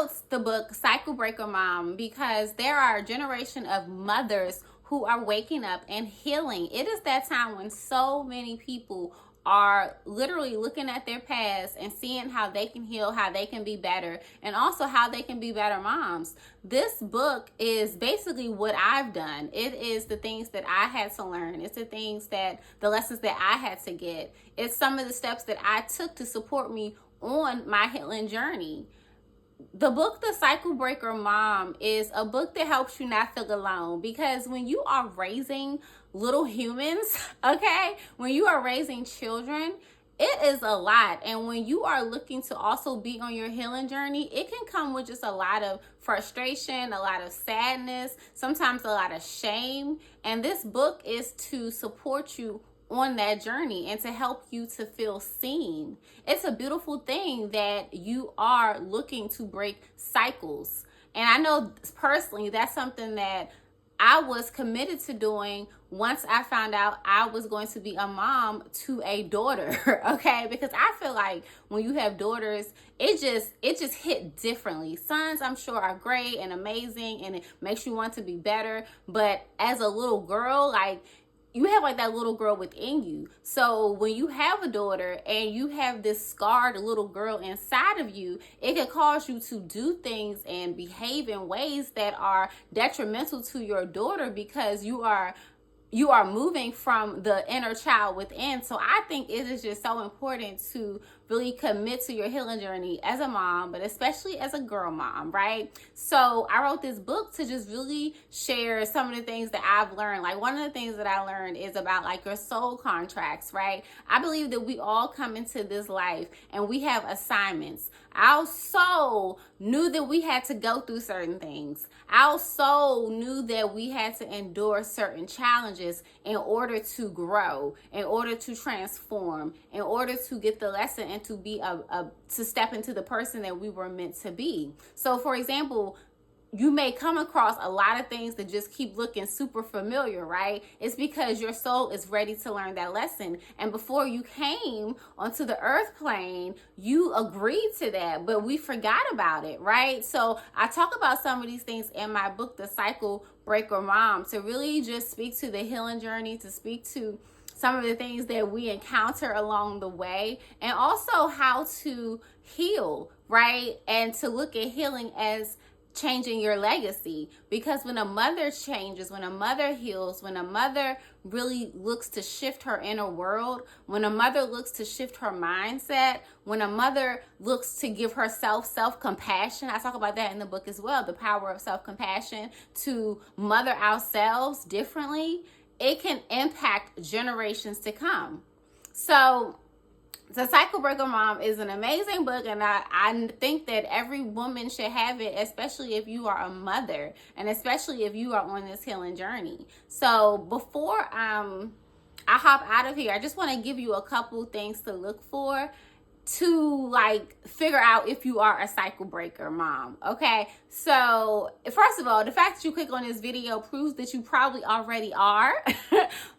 wrote the book Cycle Breaker Mom because there are a generation of mothers who are waking up and healing. It is that time when so many people are literally looking at their past and seeing how they can heal, how they can be better, and also how they can be better moms. This book is basically what I've done. It is the things that I had to learn. It's the lessons that I had to get. It's some of the steps that I took to support me on my healing journey. The book The Cycle Breaker Mom is a book that helps you not feel alone, because when you are raising little humans, okay, when you are raising children, it is a lot. And when you are looking to also be on your healing journey, it can come with just a lot of frustration, a lot of sadness, sometimes a lot of shame. And this book is to support you on that journey and to help you to feel seen. It's a beautiful thing that you are looking to break cycles. And I know personally that's something that I was committed to doing once I found out I was going to be a mom to a daughter, okay? Because I feel like when you have daughters, it just hit differently. Sons, I'm sure, are great and amazing and it makes you want to be better, but as a little girl, like, you have like that little girl within you. So when you have a daughter and you have this scarred little girl inside of you, it can cause you to do things and behave in ways that are detrimental to your daughter, because you are moving from the inner child within. So I think it is just so important to really commit to your healing journey as a mom, but especially as a girl mom, right? So I wrote this book to just really share some of the things that I've learned. Like, one of the things that I learned is about like your soul contracts, right? I believe that we all come into this life and we have assignments. Our soul knew that we had to go through certain things. Our soul knew that we had to endure certain challenges in order to grow, in order to transform, in order to get the lesson and to be to step into the person that we were meant to be. So for example, you may come across a lot of things that just keep looking super familiar, right? It's because your soul is ready to learn that lesson. And before you came onto the earth plane, you agreed to that, but we forgot about it, right? So I talk about some of these things in my book, The Cycle Breaker Mom, to really just speak to the healing journey, to speak to some of the things that we encounter along the way, and also how to heal, right? And to look at healing as changing your legacy. Because when a mother changes, when a mother heals, when a mother really looks to shift her inner world, when a mother looks to shift her mindset, when a mother looks to give herself self-compassion, I talk about that in the book as well, the power of self-compassion, to mother ourselves differently, it can impact generations to come. So The Cycle Breaker Mom is an amazing book, and I think that every woman should have it, especially if you are a mother, and especially if you are on this healing journey. So before I hop out of here, I just want to give you a couple things to look for to like figure out if you are a cycle breaker mom. Okay, so first of all, the fact that you click on this video proves that you probably already are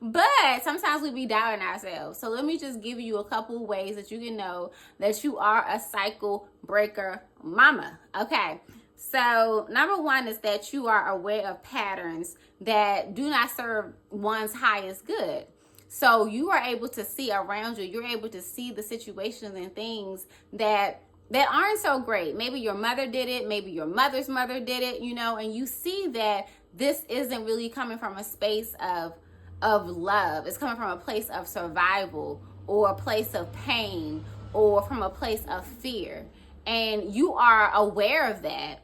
but sometimes we be doubting ourselves. So let me just give you a couple ways that you can know that you are a cycle breaker mama. Okay, so number one is that you are aware of patterns that do not serve one's highest good. So you are able to see around you, you're able to see the situations and things that aren't so great. Maybe your mother did it, maybe your mother's mother did it, you know, and you see that this isn't really coming from a space of love. It's coming from a place of survival, or a place of pain, or from a place of fear. And you are aware of that.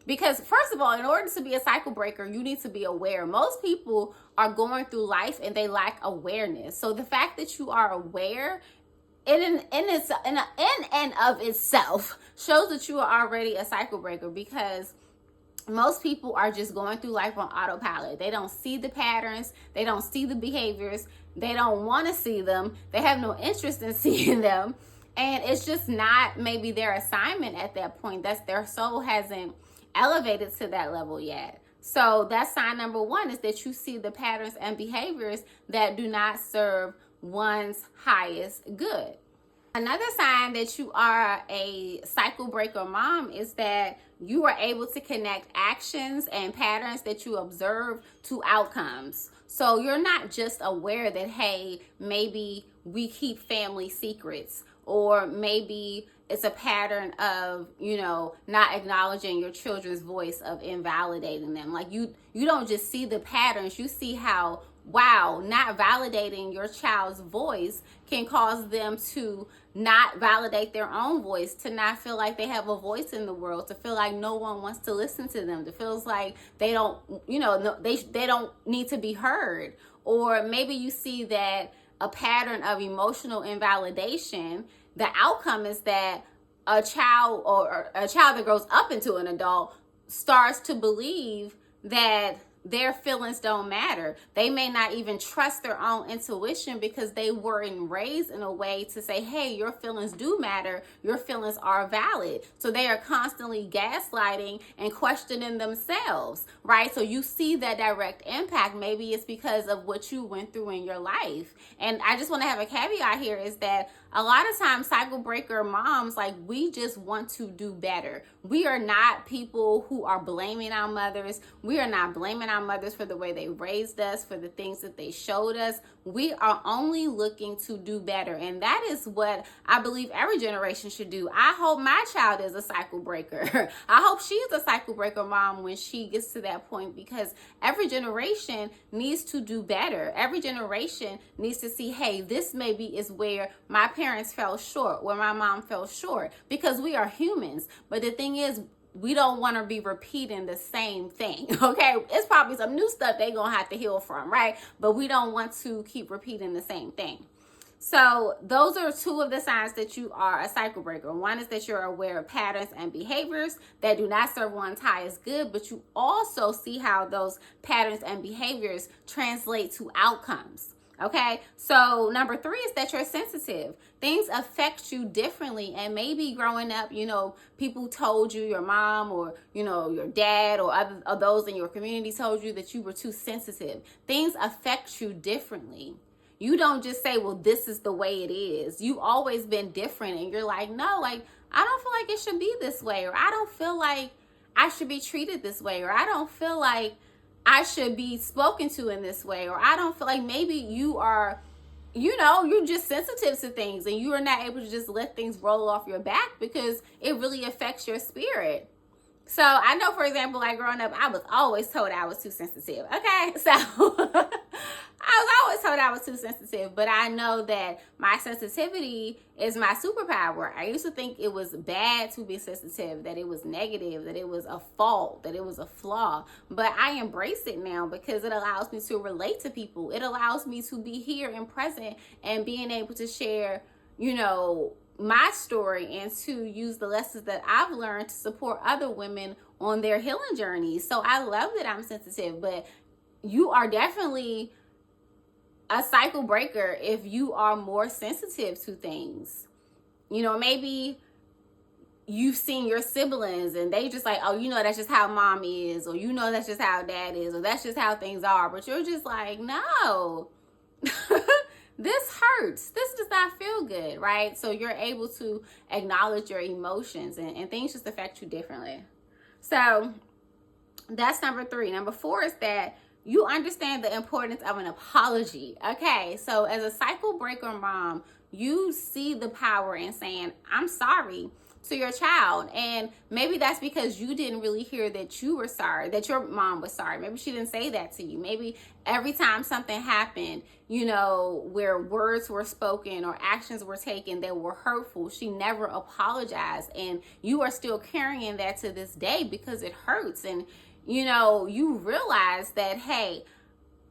Because first of all, in order to be a cycle breaker, you need to be aware. Most people are going through life and they lack awareness. So the fact that you are aware in and of itself shows that you are already a cycle breaker, because most people are just going through life on autopilot. They don't see the patterns. They don't see the behaviors. They don't want to see them. They have no interest in seeing them. And it's just not maybe their assignment at that point. That's their soul hasn't elevated to that level yet. So that's sign number one, is that you see the patterns and behaviors that do not serve one's highest good. Another sign that you are a cycle breaker mom is that you are able to connect actions and patterns that you observe to outcomes. So you're not just aware that, hey, maybe we keep family secrets, or maybe it's a pattern of, not acknowledging your children's voice, of invalidating them. Like you don't just see the patterns, you see how, wow, not validating your child's voice can cause them to not validate their own voice, to not feel like they have a voice in the world, to feel like no one wants to listen to them, to feel like they don't, they don't need to be heard. Or maybe you see that a pattern of emotional invalidation, the outcome is that a child, or a child that grows up into an adult, starts to believe that their feelings don't matter. They may not even trust their own intuition because they weren't raised in a way to say, hey, your feelings do matter. Your feelings are valid. So they are constantly gaslighting and questioning themselves, right? So you see that direct impact. Maybe it's because of what you went through in your life. And I just want to have a caveat here, is that a lot of times cycle breaker moms, like, we just want to do better. We are not people who are blaming our mothers. We are not blaming our mothers for the way they raised us, for the things that they showed us. We are only looking to do better. And that is what I believe every generation should do. I hope my child is a cycle breaker. I hope she is a cycle breaker mom when she gets to that point, because every generation needs to do better. Every generation needs to see, hey, this maybe is where my parents fell short, where my mom fell short, because we are humans. But the thing is, we don't want to be repeating the same thing, okay? It's probably some new stuff they're going to have to heal from, right? But we don't want to keep repeating the same thing. So those are two of the signs that you are a cycle breaker. One is that you're aware of patterns and behaviors that do not serve one's highest good, but you also see how those patterns and behaviors translate to outcomes. Okay, so number 3 is that you're sensitive. Things affect you differently, and maybe growing up, people told you, your mom or, your dad or other of those in your community told you that you were too sensitive. Things affect you differently. You don't just say, well, this is the way it is. You've always been different, and you're like, no, like, I don't feel like it should be this way, or I don't feel like I should be treated this way, or I don't feel like I should be spoken to in this way, or I don't feel like, maybe you are, you're just sensitive to things and you are not able to just let things roll off your back because it really affects your spirit. So I know, for example, like growing up, I was always told I was too sensitive. Okay, so I was always told I was too sensitive, but I know that my sensitivity is my superpower. I used to think it was bad to be sensitive, that it was negative, that it was a fault, that it was a flaw. But I embrace it now because it allows me to relate to people. It allows me to be here and present and being able to share, my story, and to use the lessons that I've learned to support other women on their healing journeys. So I love that I'm sensitive, but you are definitely a cycle breaker if you are more sensitive to things. Maybe you've seen your siblings and they just like, oh, that's just how mom is, or that's just how dad is, or that's just how things are, but you're just like, no. This hurts. This does not feel good, right? So you're able to acknowledge your emotions, and things just affect you differently. So that's number 3. Number 4 is that you understand the importance of an apology. Okay, so as a cycle breaker mom, you see the power in saying, I'm sorry to your child. And maybe that's because you didn't really hear that you were sorry, that your mom was sorry. Maybe she didn't say that to you. Maybe every time something happened, where words were spoken or actions were taken that were hurtful, she never apologized. And you are still carrying that to this day because it hurts. And, you realize that, hey,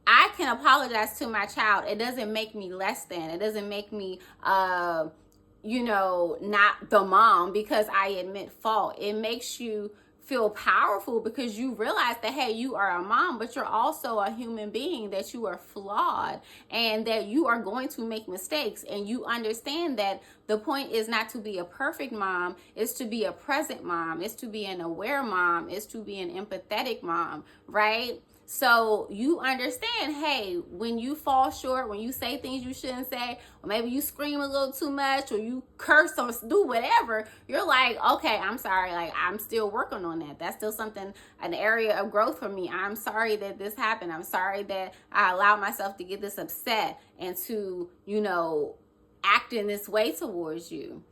I can apologize to my child. It doesn't make me less than. It doesn't make me, not the mom because I admit fault. It makes you feel powerful because you realize that, hey, you are a mom, but you're also a human being, that you are flawed and that you are going to make mistakes. And you understand that the point is not to be a perfect mom, it's to be a present mom, it's to be an aware mom, it's to be an empathetic mom, right? So you understand, hey, when you fall short, when you say things you shouldn't say, or maybe you scream a little too much, or you curse or do whatever, you're like, okay, I'm sorry. Like, I'm still working on that. That's still something, an area of growth for me. I'm sorry that this happened. I'm sorry that I allowed myself to get this upset and to, act in this way towards you,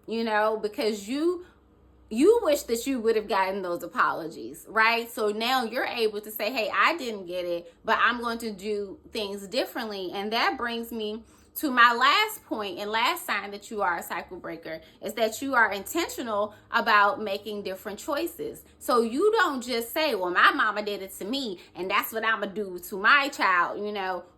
because you wish that you would have gotten those apologies, right? So now you're able to say, hey, I didn't get it, but I'm going to do things differently. And that brings me to my last point and last sign that you are a cycle breaker, is that you are intentional about making different choices. So you don't just say, well, my mama did it to me and that's what I'm gonna do to my child.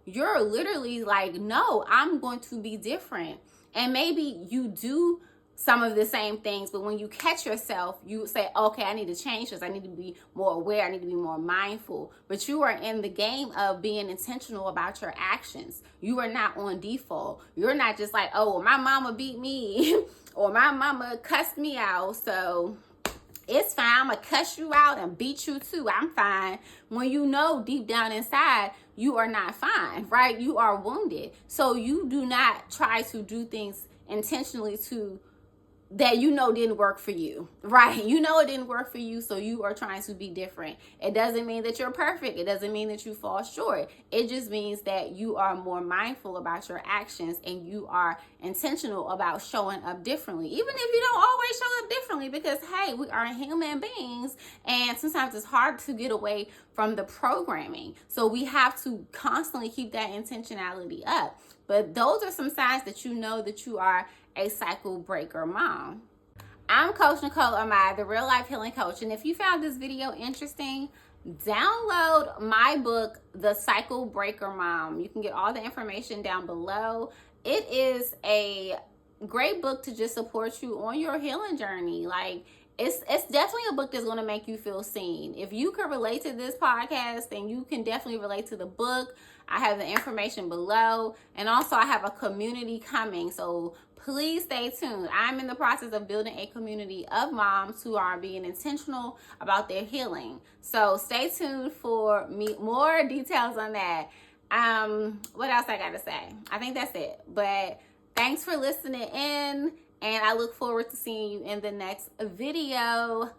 You're literally like, no, I'm going to be different. And maybe you do some of the same things, but when you catch yourself, you say, okay, I need to change this. I need to be more aware. I need to be more mindful. But you are in the game of being intentional about your actions. You are not on default. You're not just like, oh, well, my mama beat me or my mama cussed me out, so it's fine. I'm going to cuss you out and beat you too. I'm fine. When you know deep down inside, you are not fine, right? You are wounded. So you do not try to do things intentionally that didn't work for you, right? It didn't work for you, so you are trying to be different. It doesn't mean that you're perfect. It doesn't mean that you fall short. It just means that you are more mindful about your actions and you are intentional about showing up differently, even if you don't always show up differently, because, hey, we are human beings and sometimes it's hard to get away from the programming. So we have to constantly keep that intentionality up. But those are some signs that that you are a cycle breaker mom. I'm Coach Nicole Amai, the real life healing coach. And if you found this video interesting, download my book, The Cycle Breaker Mom. You can get all the information down below. It is a great book to just support you on your healing journey. Like, it's definitely a book that's going to make you feel seen. If you can relate to this podcast, then you can definitely relate to the book. I have the information below. And also I have a community coming. So please stay tuned. I'm in the process of building a community of moms who are being intentional about their healing. So stay tuned for more details on that. What else I got to say? I think that's it. But thanks for listening in. And I look forward to seeing you in the next video.